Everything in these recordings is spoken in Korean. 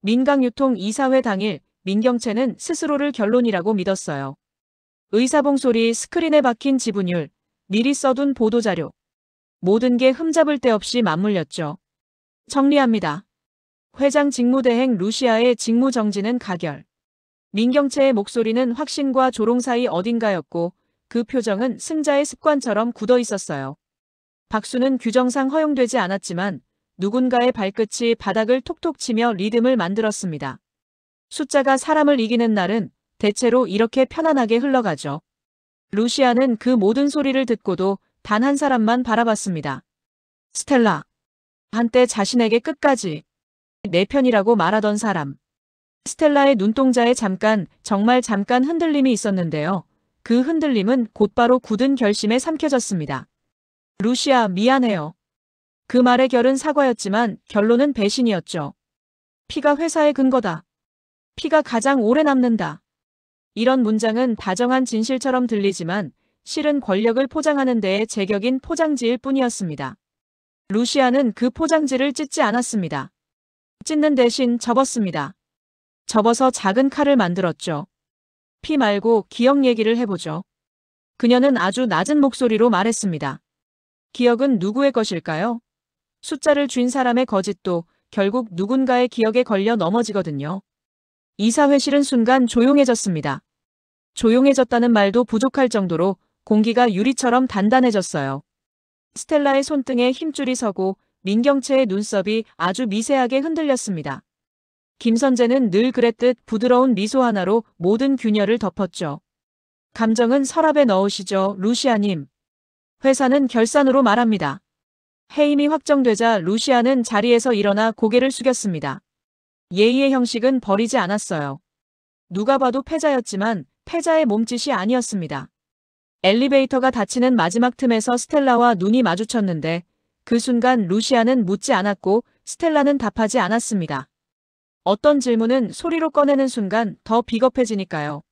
민강유통 이사회 당일 민경채는 스스로를 결론이라고 믿었어요. 의사봉 소리, 스크린에 박힌 지분율, 미리 써둔 보도자료. 모든 게 흠잡을 데 없이 맞물렸죠. 정리합니다. 회장 직무대행 루시아의 직무정지는 가결. 민경채의 목소리는 확신과 조롱 사이 어딘가였고 그 표정은 승자의 습관처럼 굳어 있었어요. 박수는 규정상 허용되지 않았지만 누군가의 발끝이 바닥을 톡톡 치며 리듬을 만들었습니다. 숫자가 사람을 이기는 날은 대체로 이렇게 편안하게 흘러가죠. 루시아는 그 모든 소리를 듣고도 단 한 사람만 바라봤습니다. 스텔라. 한때 자신에게 끝까지 내 편이라고 말하던 사람. 스텔라의 눈동자에 잠깐, 정말 잠깐 흔들림이 있었는데요. 그 흔들림은 곧바로 굳은 결심에 삼켜졌습니다. 루시아, 미안해요. 그 말의 결은 사과였지만 결론은 배신이었죠. 피가 회사의 근거다. 피가 가장 오래 남는다. 이런 문장은 다정한 진실처럼 들리지만 실은 권력을 포장하는 데에 제격인 포장지일 뿐이었습니다. 루시아는 그 포장지를 찢지 않았습니다. 찢는 대신 접었습니다. 접어서 작은 칼을 만들었죠. 피 말고 기억 얘기를 해보죠. 그녀는 아주 낮은 목소리로 말했습니다. 기억은 누구의 것일까요? 숫자를 쥔 사람의 거짓도 결국 누군가의 기억에 걸려 넘어지거든요. 이사회실은 순간 조용해졌습니다. 조용해졌다는 말도 부족할 정도로 공기가 유리처럼 단단해졌어요. 스텔라의 손등에 힘줄이 서고 민경채의 눈썹이 아주 미세하게 흔들렸습니다. 김선재는 늘 그랬듯 부드러운 미소 하나로 모든 균열을 덮었죠. 감정은 서랍에 넣으시죠, 루시아님. 회사는 결산으로 말합니다. 해임이 확정되자 루시아는 자리에서 일어나 고개를 숙였습니다. 예의의 형식은 버리지 않았어요. 누가 봐도 패자였지만 패자의 몸짓이 아니었습니다. 엘리베이터가 닫히는 마지막 틈에서 스텔라와 눈이 마주쳤는데 그 순간 루시아는 묻지 않았고 스텔라는 답하지 않았습니다. 어떤 질문은 소리로 꺼내는 순간 더 비겁해지니까요.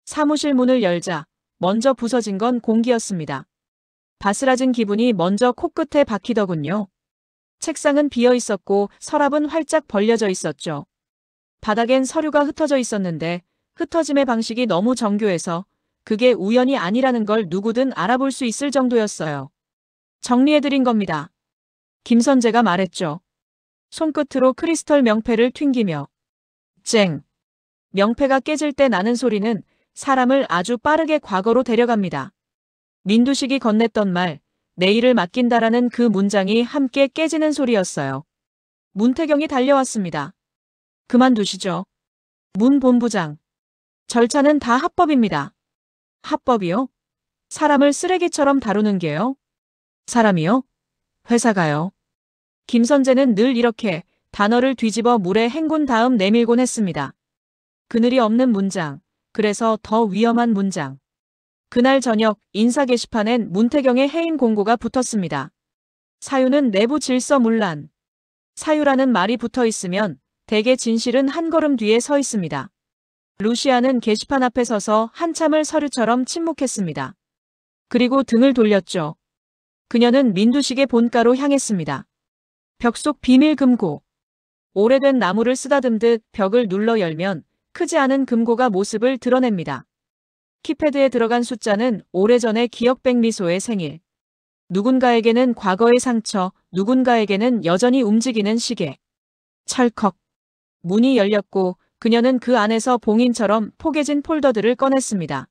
사무실 문을 열자 먼저 부서진 건 공기였습니다. 바스라진 기분이 먼저 코끝에 박히더군요. 책상은 비어 있었고 서랍은 활짝 벌려져 있었죠. 바닥엔 서류가 흩어져 있었는데 흩어짐의 방식이 너무 정교해서 그게 우연이 아니라는 걸 누구든 알아볼 수 있을 정도였어요. 정리해드린 겁니다. 김선재가 말했죠. 손끝으로 크리스털 명패를 튕기며. 쨍. 명패가 깨질 때 나는 소리는 사람을 아주 빠르게 과거로 데려갑니다. 민두식이 건넸던 말, 내일을 맡긴다라는 그 문장이 함께 깨지는 소리였어요. 문태경이 달려왔습니다. 그만두시죠. 문 본부장. 절차는 다 합법입니다. 합법이요? 사람을 쓰레기처럼 다루는 게요? 사람이요? 회사가요? 김선재는 늘 이렇게 단어를 뒤집어 물에 헹군 다음 내밀곤 했습니다. 그늘이 없는 문장, 그래서 더 위험한 문장. 그날 저녁 인사 게시판엔 문태경의 해임 공고가 붙었습니다. 사유는 내부 질서 문란. 사유라는 말이 붙어 있으면 대개 진실은 한 걸음 뒤에 서 있습니다. 루시아는 게시판 앞에 서서 한참을 서류처럼 침묵했습니다. 그리고 등을 돌렸죠. 그녀는 민두식의 본가로 향했습니다. 벽 속 비밀 금고. 오래된 나무를 쓰다듬듯 벽을 눌러 열면 크지 않은 금고가 모습을 드러냅니다. 키패드에 들어간 숫자는 오래전의 기억백 미소의 생일. 누군가에게는 과거의 상처, 누군가에게는 여전히 움직이는 시계. 철컥. 문이 열렸고 그녀는 그 안에서 봉인처럼 포개진 폴더들을 꺼냈습니다.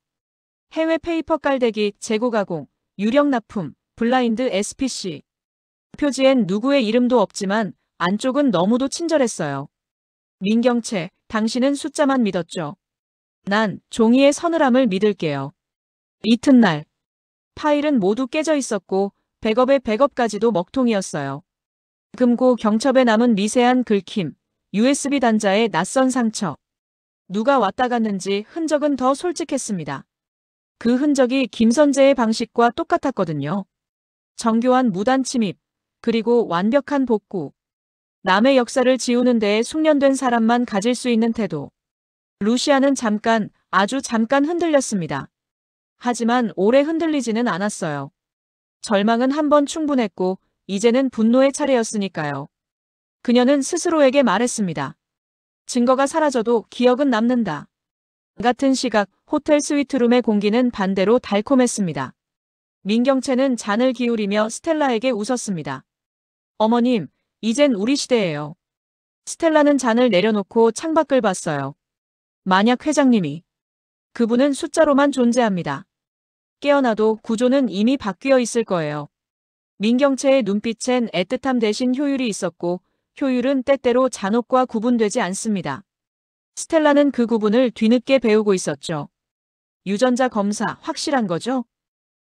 해외 페이퍼 깔대기, 재고 가공, 유령 납품, 블라인드 SPC. 표지엔 누구의 이름도 없지만 안쪽은 너무도 친절했어요. 민경채, 당신은 숫자만 믿었죠. 난 종이의 서늘함을 믿을게요. 이튿날 파일은 모두 깨져 있었고 백업의 백업까지도 먹통이었어요. 금고 경첩에 남은 미세한 긁힘, USB 단자의 낯선 상처. 누가 왔다 갔는지 흔적은 더 솔직했습니다. 그 흔적이 김선재의 방식과 똑같았거든요. 정교한 무단 침입, 그리고 완벽한 복구. 남의 역사를 지우는 데에 숙련된 사람만 가질 수 있는 태도. 루시아는 잠깐, 아주 잠깐 흔들렸습니다. 하지만 오래 흔들리지는 않았어요. 절망은 한 번 충분했고 이제는 분노의 차례였으니까요. 그녀는 스스로에게 말했습니다. 증거가 사라져도 기억은 남는다. 같은 시각 호텔 스위트룸의 공기는 반대로 달콤했습니다. 민경채는 잔을 기울이며 스텔라에게 웃었습니다. 어머님, 이젠 우리 시대예요. 스텔라는 잔을 내려놓고 창밖을 봤어요. 만약 회장님이. 그분은 숫자로만 존재합니다. 깨어나도 구조는 이미 바뀌어 있을 거예요. 민경채의 눈빛엔 애틋함 대신 효율이 있었고 효율은 때때로 잔혹과 구분되지 않습니다. 스텔라는 그 구분을 뒤늦게 배우고 있었죠. 유전자 검사 확실한 거죠?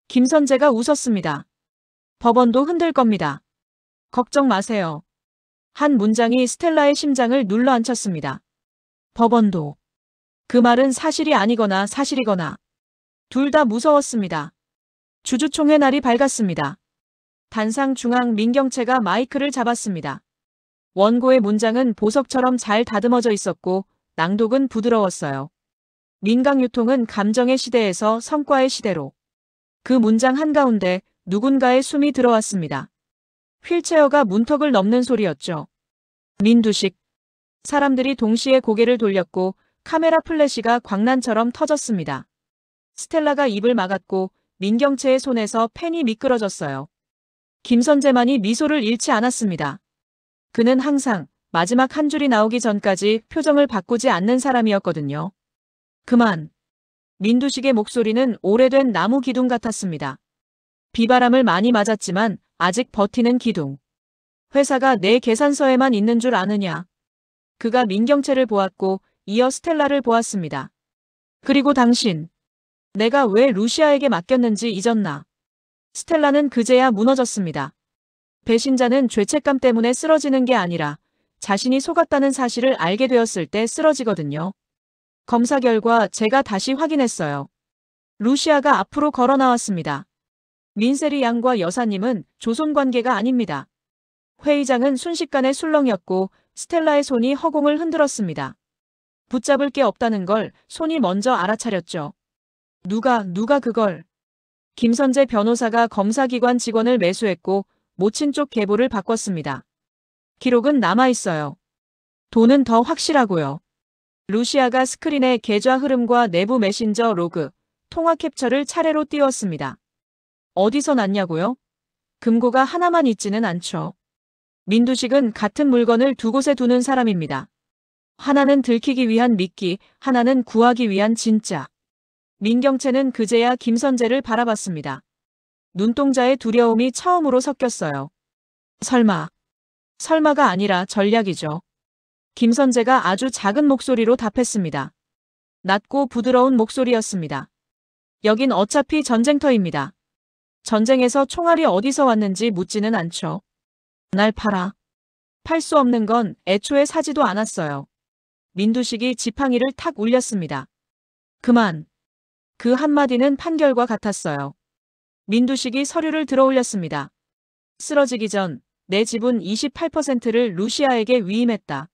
김선재가 웃었습니다. 법원도 흔들 겁니다. 걱정 마세요. 한 문장이 스텔라의 심장을 눌러앉혔습니다. 법원도. 그 말은 사실이 아니거나 사실이거나 둘 다 무서웠습니다. 주주총회 날이 밝았습니다. 단상 중앙 민경채가 마이크를 잡았습니다. 원고의 문장은 보석처럼 잘 다듬어져 있었고 낭독은 부드러웠어요. 민강유통은 감정의 시대에서 성과의 시대로. 그 문장 한가운데 누군가의 숨이 들어왔습니다. 휠체어가 문턱을 넘는 소리였죠. 민두식. 사람들이 동시에 고개를 돌렸고 카메라 플래시가 광난처럼 터졌습니다. 스텔라가 입을 막았고 민경채의 손에서 펜이 미끄러졌어요. 김선재만이 미소를 잃지 않았습니다. 그는 항상 마지막 한 줄이 나오기 전까지 표정을 바꾸지 않는 사람이었거든요. 그만. 민두식의 목소리는 오래된 나무 기둥 같았습니다. 비바람을 많이 맞았지만 아직 버티는 기둥. 회사가 내 계산서에만 있는 줄 아느냐. 그가 민경채를 보았고 이어 스텔라를 보았습니다. 그리고 당신. 내가 왜 루시아에게 맡겼는지 잊었나. 스텔라는 그제야 무너졌습니다. 배신자는 죄책감 때문에 쓰러지는 게 아니라 자신이 속았다는 사실을 알게 되었을 때 쓰러지거든요. 검사 결과 제가 다시 확인했어요. 루시아가 앞으로 걸어 나왔습니다. 민세리 양과 여사님은 조손관계가 아닙니다. 회의장은 순식간에 술렁였고 스텔라의 손이 허공을 흔들었습니다. 붙잡을 게 없다는 걸 손이 먼저 알아차렸죠. 누가 그걸. 김선재 변호사가 검사기관 직원을 매수했고 모친 쪽 계보를 바꿨습니다. 기록은 남아있어요. 돈은 더 확실하고요. 루시아가 스크린에 계좌 흐름과 내부 메신저 로그, 통화 캡처를 차례로 띄웠습니다. 어디서 났냐고요? 금고가 하나만 있지는 않죠. 민두식은 같은 물건을 두 곳에 두는 사람입니다. 하나는 들키기 위한 미끼, 하나는 구하기 위한 진짜. 민경채는 그제야 김선재를 바라봤습니다. 눈동자의 두려움이 처음으로 섞였어요. 설마가 아니라 전략이죠. 김선재가 아주 작은 목소리로 답했습니다. 낮고 부드러운 목소리였습니다. 여긴 어차피 전쟁터입니다. 전쟁에서 총알이 어디서 왔는지 묻지는 않죠. 날 팔아. 팔 수 없는 건 애초에 사지도 않았어요. 민두식이 지팡이를 탁 울렸습니다. 그만. 그 한마디는 판결과 같았어요. 민두식이 서류를 들어올렸습니다. 쓰러지기 전 내 지분 28%를 루시아에게 위임했다.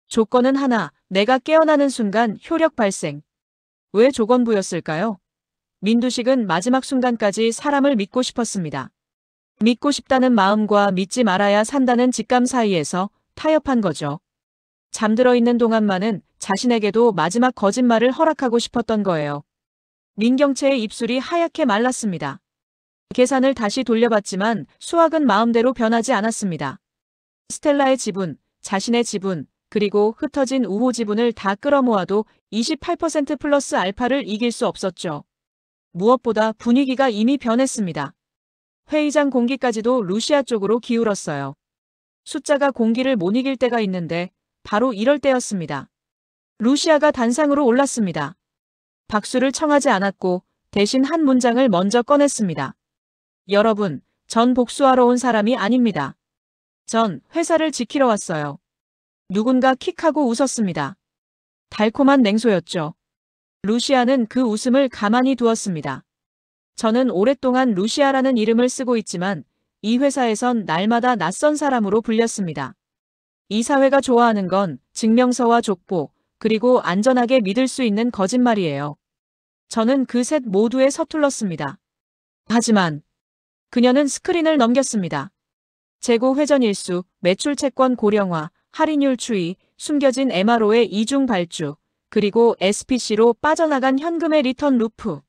조건은 하나, 내가 깨어나는 순간 효력 발생. 왜 조건부였을까요? 민두식은 마지막 순간까지 사람을 믿고 싶었습니다. 믿고 싶다는 마음과 믿지 말아야 산다는 직감 사이에서 타협한 거죠. 잠들어 있는 동안만은 자신에게도 마지막 거짓말을 허락하고 싶었던 거예요. 민경채의 입술이 하얗게 말랐습니다. 계산을 다시 돌려봤지만 수학은 마음대로 변하지 않았습니다. 스텔라의 지분, 자신의 지분, 그리고 흩어진 우호 지분을 다 끌어모아도 28% 플러스 알파를 이길 수 없었죠. 무엇보다 분위기가 이미 변했습니다. 회의장 공기까지도 루시아 쪽으로 기울었어요. 숫자가 공기를 못 이길 때가 있는데 바로 이럴 때였습니다. 루시아가 단상으로 올랐습니다. 박수를 청하지 않았고 대신 한 문장을 먼저 꺼냈습니다. 여러분, 전 복수하러 온 사람이 아닙니다. 전 회사를 지키러 왔어요. 누군가 킥하고 웃었습니다. 달콤한 냉소였죠. 루시아는 그 웃음을 가만히 두었습니다. 저는 오랫동안 루시아라는 이름을 쓰고 있지만 이 회사에선 날마다 낯선 사람으로 불렸습니다. 이 사회가 좋아하는 건 증명서와 족보, 그리고 안전하게 믿을 수 있는 거짓말이에요. 저는 그 셋 모두에 서툴렀습니다. 하지만 그녀는 스크린을 넘겼습니다. 재고 회전 일수, 매출 채권 고령화, 할인율 추이, 숨겨진 MRO의 이중 발주, 그리고 SPC로 빠져나간 현금의 리턴 루프.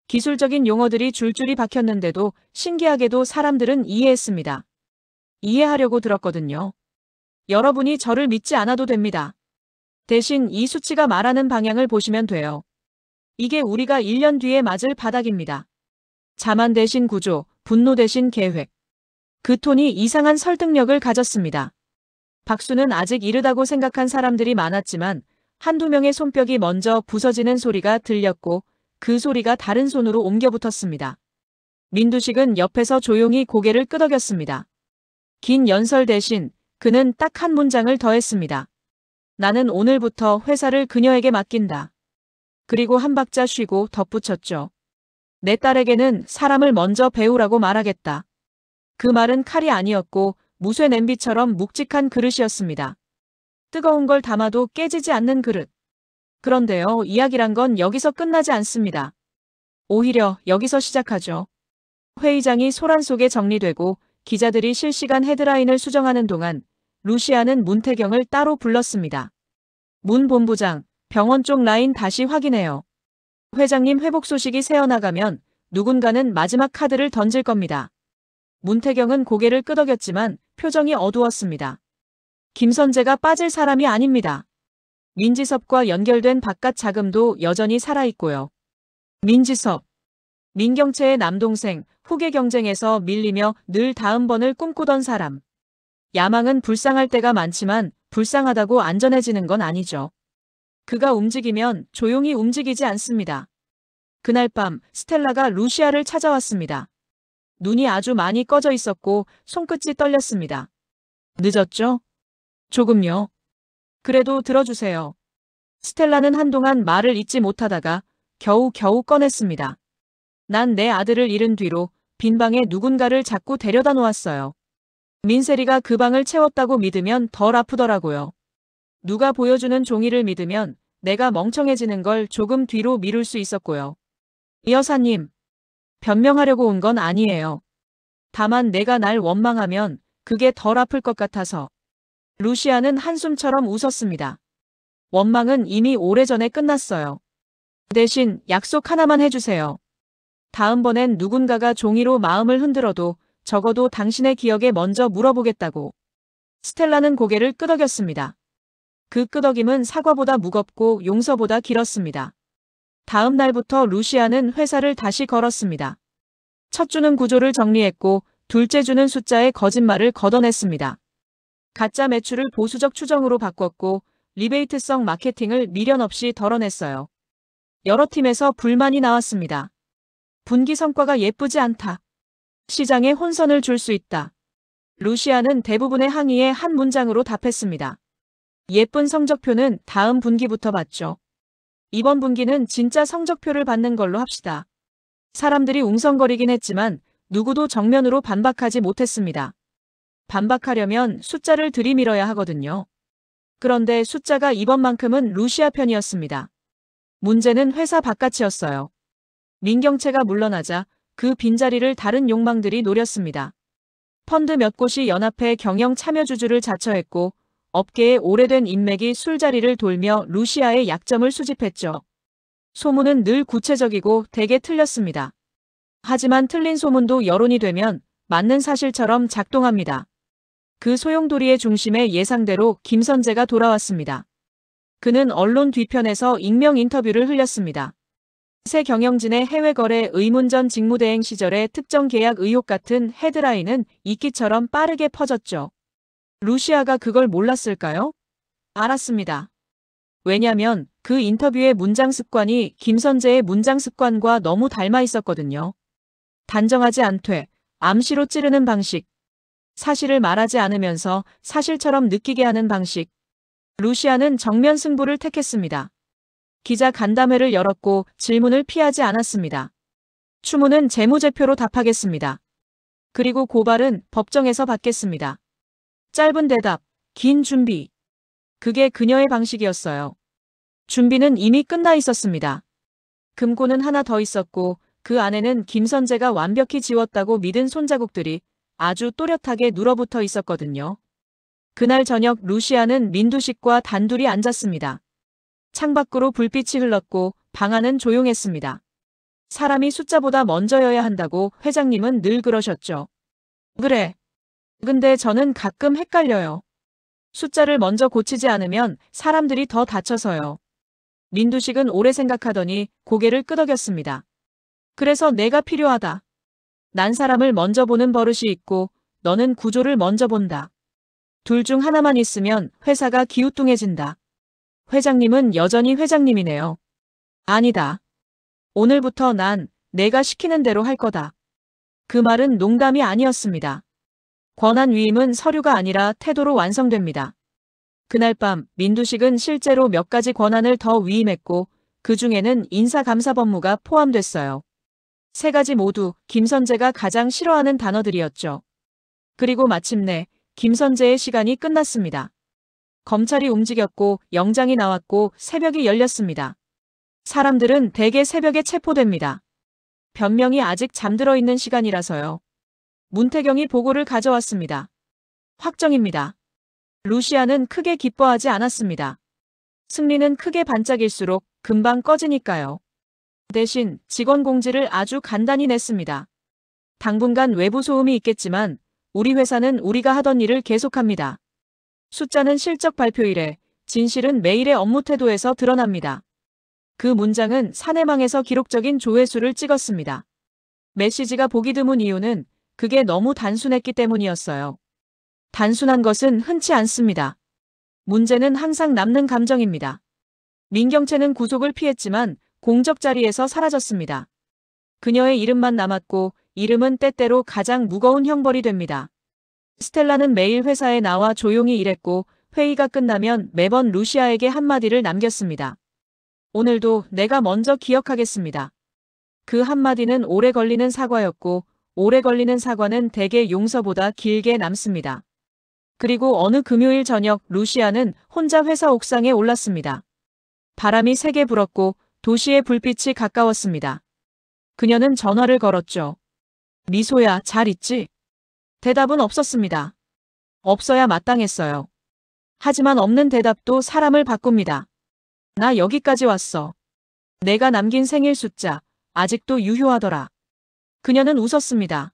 기술적인 용어들이 줄줄이 박혔는데도 신기하게도 사람들은 이해했습니다. 이해하려고 들었거든요. 여러분이 저를 믿지 않아도 됩니다. 대신 이 수치가 말하는 방향을 보시면 돼요. 이게 우리가 1년 뒤에 맞을 바닥입니다. 자만 대신 구조, 분노 대신 계획. 그 톤이 이상한 설득력을 가졌습니다. 박수는 아직 이르다고 생각한 사람들이 많았지만 한두 명의 손뼉이 먼저 부서지는 소리가 들렸고 그 소리가 다른 손으로 옮겨붙었습니다. 민두식은 옆에서 조용히 고개를 끄덕였습니다. 긴 연설 대신 그는 딱 한 문장을 더했습니다. 나는 오늘부터 회사를 그녀에게 맡긴다. 그리고 한 박자 쉬고 덧붙였죠. 내 딸에게는 사람을 먼저 배우라고 말하겠다. 그 말은 칼이 아니었고 무쇠 냄비처럼 묵직한 그릇이었습니다. 뜨거운 걸 담아도 깨지지 않는 그릇. 그런데요, 이야기란 건 여기서 끝나지 않습니다. 오히려 여기서 시작하죠. 회의장이 소란 속에 정리되고 기자들이 실시간 헤드라인을 수정하는 동안 루시아는 문태경을 따로 불렀습니다. 문 본부장, 병원 쪽 라인 다시 확인해요. 회장님 회복 소식이 새어나가면 누군가는 마지막 카드를 던질 겁니다. 문태경은 고개를 끄덕였지만 표정이 어두웠습니다. 김선재가 빠질 사람이 아닙니다. 민지섭과 연결된 바깥 자금도 여전히 살아있고요. 민지섭, 민경채의 남동생, 후계 경쟁에서 밀리며 늘 다음 번을 꿈꾸던 사람. 야망은 불쌍할 때가 많지만 불쌍하다고 안전해지는 건 아니죠. 그가 움직이면 조용히 움직이지 않습니다. 그날 밤 스텔라가 루시아를 찾아왔습니다. 눈이 아주 많이 꺼져 있었고 손끝이 떨렸습니다. 늦었죠? 조금요. 그래도 들어주세요. 스텔라는 한동안 말을 잇지 못하다가 겨우 꺼냈습니다. 난 내 아들을 잃은 뒤로 빈 방에 누군가를 자꾸 데려다 놓았어요. 민세리가 그 방을 채웠다고 믿으면 덜 아프더라고요. 누가 보여주는 종이를 믿으면 내가 멍청해지는 걸 조금 뒤로 미룰 수 있었고요. 여사님, 변명하려고 온 건 아니에요. 다만 내가 날 원망하면 그게 덜 아플 것 같아서. 루시아는 한숨처럼 웃었습니다. 원망은 이미 오래전에 끝났어요. 대신 약속 하나만 해주세요. 다음번엔 누군가가 종이로 마음을 흔들어도 적어도 당신의 기억에 먼저 물어보겠다고. 스텔라는 고개를 끄덕였습니다. 그 끄덕임은 사과보다 무겁고 용서보다 길었습니다. 다음 날부터 루시아는 회사를 다시 걸었습니다. 첫 주는 구조를 정리했고 둘째 주는 숫자의 거짓말을 걷어냈습니다. 가짜 매출을 보수적 추정으로 바꿨고 리베이트성 마케팅을 미련 없이 덜어냈어요. 여러 팀에서 불만이 나왔습니다. 분기 성과가 예쁘지 않다. 시장에 혼선을 줄 수 있다. 루시아는 대부분의 항의에 한 문장으로 답했습니다. 예쁜 성적표는 다음 분기부터 받죠. 이번 분기는 진짜 성적표를 받는 걸로 합시다. 사람들이 웅성거리긴 했지만 누구도 정면으로 반박하지 못했습니다. 반박하려면 숫자를 들이밀어야 하거든요. 그런데 숫자가 이번만큼은 루시아 편이었습니다. 문제는 회사 바깥이었어요. 민경채가 물러나자 그 빈자리를 다른 욕망들이 노렸습니다. 펀드 몇 곳이 연합회 경영 참여주주를 자처했고 업계의 오래된 인맥이 술자리를 돌며 루시아의 약점을 수집했죠. 소문은 늘 구체적이고 대개 틀렸습니다. 하지만 틀린 소문도 여론이 되면 맞는 사실처럼 작동합니다. 그 소용돌이의 중심에 예상대로 김선재가 돌아왔습니다. 그는 언론 뒤편에서 익명 인터뷰를 흘렸습니다. 새 경영진의 해외거래 의문전 직무대행 시절의 특정 계약 의혹 같은 헤드라인은 이끼처럼 빠르게 퍼졌죠. 루시아가 그걸 몰랐을까요? 알았습니다. 왜냐면 그 인터뷰의 문장 습관이 김선재의 문장 습관과 너무 닮아 있었거든요. 단정하지 않되 암시로 찌르는 방식. 사실을 말하지 않으면서 사실처럼 느끼게 하는 방식. 루시아는 정면 승부를 택했습니다. 기자 간담회를 열었고 질문을 피하지 않았습니다. 추문은 재무제표로 답하겠습니다. 그리고 고발은 법정에서 받겠습니다. 짧은 대답, 긴 준비. 그게 그녀의 방식이었어요. 준비는 이미 끝나 있었습니다. 금고는 하나 더 있었고 그 안에는 김선재가 완벽히 지웠다고 믿은 손자국들이 아주 또렷하게 눌어붙어 있었거든요. 그날 저녁 루시아는 민두식과 단둘이 앉았습니다. 창밖으로 불빛이 흘렀고 방 안은 조용했습니다. 사람이 숫자보다 먼저여야 한다고 회장님은 늘 그러셨죠. 그래. 근데 저는 가끔 헷갈려요. 숫자를 먼저 고치지 않으면 사람들이 더 다쳐서요. 민두식은 오래 생각하더니 고개를 끄덕였습니다. 그래서 내가 필요하다. 난 사람을 먼저 보는 버릇이 있고 너는 구조를 먼저 본다. 둘 중 하나만 있으면 회사가 기우뚱해진다. 회장님은 여전히 회장님이네요. 아니다. 오늘부터 난 내가 시키는 대로 할 거다. 그 말은 농담이 아니었습니다. 권한 위임은 서류가 아니라 태도로 완성됩니다. 그날 밤 민두식은 실제로 몇 가지 권한을 더 위임했고 그 중에는 인사감사법무가 포함됐어요. 세 가지 모두 김선재가 가장 싫어하는 단어들이었죠. 그리고 마침내 김선재의 시간이 끝났습니다. 검찰이 움직였고 영장이 나왔고 새벽이 열렸습니다. 사람들은 대개 새벽에 체포됩니다. 변명이 아직 잠들어 있는 시간이라서요. 문태경이 보고를 가져왔습니다. 확정입니다. 루시아는 크게 기뻐하지 않았습니다. 승리는 크게 반짝일수록 금방 꺼지니까요. 대신 직원 공지를 아주 간단히 냈습니다. 당분간 외부 소음이 있겠지만 우리 회사는 우리가 하던 일을 계속합니다. 숫자는 실적 발표일에, 진실은 매일의 업무 태도에서 드러납니다. 그 문장은 사내망에서 기록적인 조회수를 찍었습니다. 메시지가 보기 드문 이유는 그게 너무 단순했기 때문이었어요. 단순한 것은 흔치 않습니다. 문제는 항상 남는 감정입니다. 민경채는 구속을 피했지만 공적 자리에서 사라졌습니다. 그녀의 이름만 남았고 이름은 때때로 가장 무거운 형벌이 됩니다. 스텔라는 매일 회사에 나와 조용히 일했고 회의가 끝나면 매번 루시아에게 한마디를 남겼습니다. 오늘도 내가 먼저 기억하겠습니다. 그 한마디는 오래 걸리는 사과였고 오래 걸리는 사과는 대개 용서보다 길게 남습니다. 그리고 어느 금요일 저녁 루시아는 혼자 회사 옥상에 올랐습니다. 바람이 세게 불었고 도시의 불빛이 가까웠습니다. 그녀는 전화를 걸었죠. 미소야, 잘 있지? 대답은 없었습니다. 없어야 마땅했어요. 하지만 없는 대답도 사람을 바꿉니다. 나 여기까지 왔어. 내가 남긴 생일 숫자, 아직도 유효하더라. 그녀는 웃었습니다.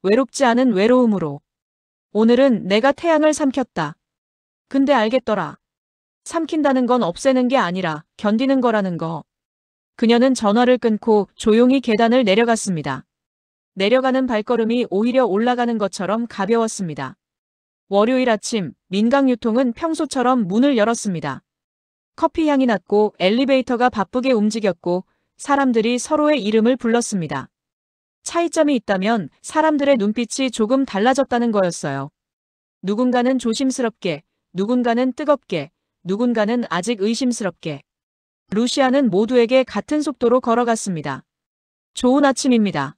외롭지 않은 외로움으로. 오늘은 내가 태양을 삼켰다. 근데 알겠더라. 삼킨다는 건 없애는 게 아니라 견디는 거라는 거. 그녀는 전화를 끊고 조용히 계단을 내려갔습니다. 내려가는 발걸음이 오히려 올라가는 것처럼 가벼웠습니다. 월요일 아침 민강유통은 평소처럼 문을 열었습니다. 커피 향이 났고 엘리베이터가 바쁘게 움직였고 사람들이 서로의 이름을 불렀습니다. 차이점이 있다면 사람들의 눈빛이 조금 달라졌다는 거였어요. 누군가는 조심스럽게, 누군가는 뜨겁게, 누군가는 아직 의심스럽게. 루시아는 모두에게 같은 속도로 걸어갔습니다. 좋은 아침입니다.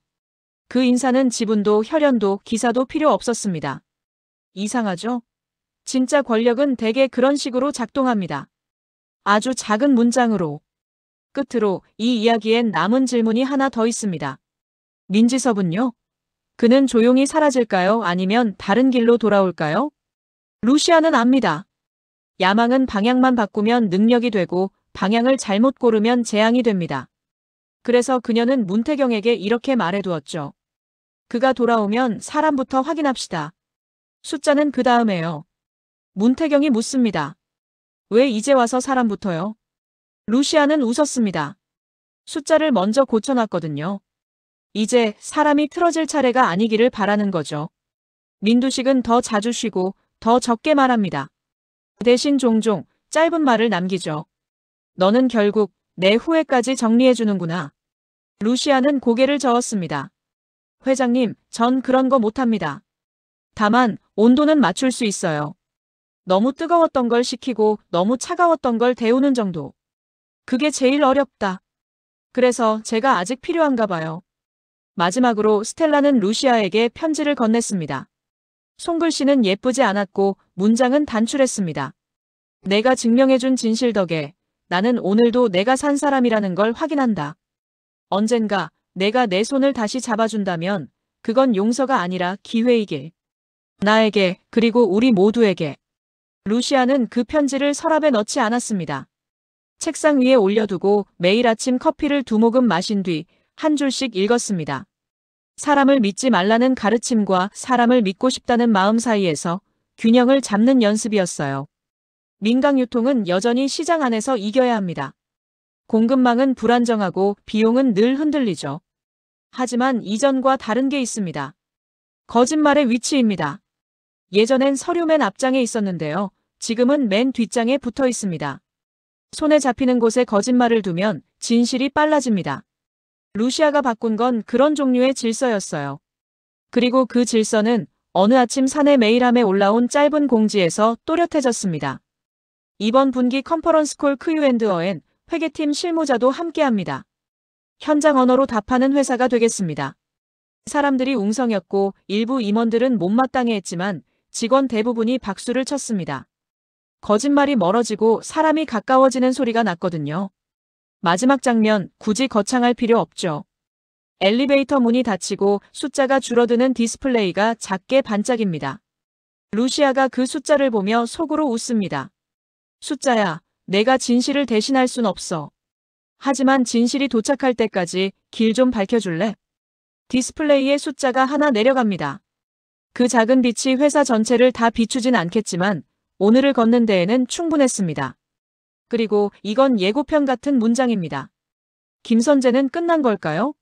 그 인사는 지분도 혈연도 기사도 필요 없었습니다. 이상하죠? 진짜 권력은 대개 그런 식으로 작동합니다. 아주 작은 문장으로. 끝으로 이 이야기엔 남은 질문이 하나 더 있습니다. 민지섭은요? 그는 조용히 사라질까요? 아니면 다른 길로 돌아올까요? 루시아는 압니다. 야망은 방향만 바꾸면 능력이 되고 방향을 잘못 고르면 재앙이 됩니다. 그래서 그녀는 문태경에게 이렇게 말해두었죠. 그가 돌아오면 사람부터 확인합시다. 숫자는 그 다음에요. 문태경이 묻습니다. 왜 이제 와서 사람부터요? 루시아는 웃었습니다. 숫자를 먼저 고쳐놨거든요. 이제 사람이 틀어질 차례가 아니기를 바라는 거죠. 민두식은 더 자주 쉬고 더 적게 말합니다. 대신 종종 짧은 말을 남기죠. 너는 결국 내 후회까지 정리해주는구나. 루시아는 고개를 저었습니다. 회장님, 전 그런 거 못합니다. 다만 온도는 맞출 수 있어요. 너무 뜨거웠던 걸 식히고 너무 차가웠던 걸 데우는 정도. 그게 제일 어렵다. 그래서 제가 아직 필요한가 봐요. 마지막으로 스텔라는 루시아에게 편지를 건넸습니다. 손글씨는 예쁘지 않았고 문장은 단출했습니다. 내가 증명해준 진실 덕에 나는 오늘도 내가 산 사람이라는 걸 확인한다. 언젠가 내가 내 손을 다시 잡아준다면 그건 용서가 아니라 기회이길. 나에게 그리고 우리 모두에게. 루시아는 그 편지를 서랍에 넣지 않았습니다. 책상 위에 올려두고 매일 아침 커피를 2모금 마신 뒤 한 줄씩 읽었습니다. 사람을 믿지 말라는 가르침과 사람을 믿고 싶다는 마음 사이에서 균형을 잡는 연습이었어요. 민강 유통은 여전히 시장 안에서 이겨야 합니다. 공급망은 불안정하고 비용은 늘 흔들리죠. 하지만 이전과 다른 게 있습니다. 거짓말의 위치입니다. 예전엔 서류 맨 앞장에 있었는데요. 지금은 맨 뒷장에 붙어 있습니다. 손에 잡히는 곳에 거짓말을 두면 진실이 빨라집니다. 루시아가 바꾼 건 그런 종류의 질서였어요. 그리고 그 질서는 어느 아침 사내 메일함에 올라온 짧은 공지에서 또렷해졌습니다. 이번 분기 컨퍼런스 콜 Q&A엔 회계팀 실무자도 함께합니다. 현장 언어로 답하는 회사가 되겠습니다. 사람들이 웅성였고 일부 임원들은 못마땅해 했지만 직원 대부분이 박수를 쳤습니다. 거짓말이 멀어지고 사람이 가까워지는 소리가 났거든요. 마지막 장면, 굳이 거창할 필요 없죠. 엘리베이터 문이 닫히고 숫자가 줄어드는 디스플레이가 작게 반짝입니다. 루시아가 그 숫자를 보며 속으로 웃습니다. 숫자야, 내가 진실을 대신할 순 없어. 하지만 진실이 도착할 때까지 길 좀 밝혀줄래? 디스플레이의 숫자가 하나 내려갑니다. 그 작은 빛이 회사 전체를 다 비추진 않겠지만 오늘을 걷는 데에는 충분했습니다. 그리고 이건 예고편 같은 문장입니다. 김선재는 끝난 걸까요?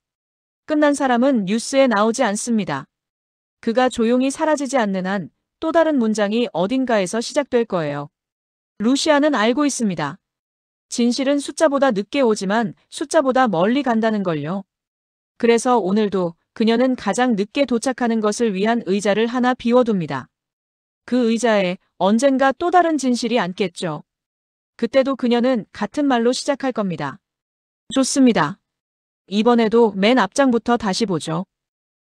끝난 사람은 뉴스에 나오지 않습니다. 그가 조용히 사라지지 않는 한 또 다른 문장이 어딘가에서 시작될 거예요. 루시아는 알고 있습니다. 진실은 숫자보다 늦게 오지만 숫자보다 멀리 간다는 걸요. 그래서 오늘도 그녀는 가장 늦게 도착하는 것을 위한 의자를 하나 비워둡니다. 그 의자에 언젠가 또 다른 진실이 앉겠죠. 그때도 그녀는 같은 말로 시작할 겁니다. 좋습니다. 이번에도 맨 앞장부터 다시 보죠.